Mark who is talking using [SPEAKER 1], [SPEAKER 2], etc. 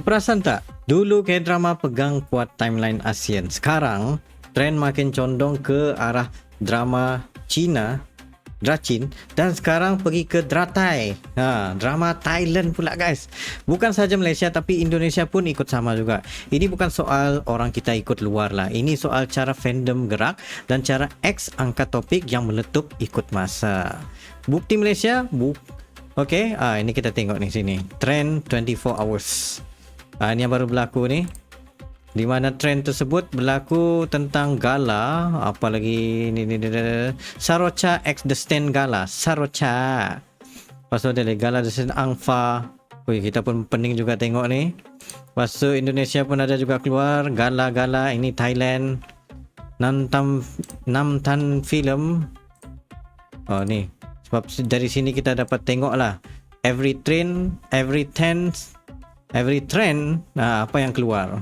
[SPEAKER 1] Perasan tak? Dulu K-drama pegang kuat timeline ASEAN. Sekarang trend makin condong ke arah drama Cina, Dracin, dan sekarang pergi ke Dratai. Drama Thailand pula guys. Bukan saja Malaysia tapi Indonesia pun ikut sama juga. Ini bukan soal orang kita ikut luar lah. Ini soal cara fandom gerak dan cara X angkat topik yang meletup ikut masa. Bukti Malaysia? Okey, ini kita tengok ni sini. Trend 24 hours. Ini yang baru berlaku ni. Di mana trend tersebut berlaku tentang gala, apa lagi ni Sarocha X The Stand Gala, Sarocha. Lepas tu ada lagi gala The Stand Angfa. Kita pun pening juga tengok ni. Lepas tu Indonesia pun ada juga keluar gala-gala, ini Thailand. Namtan Film. Ni. Sebab dari sini kita dapat tengok lah every trend, apa yang keluar.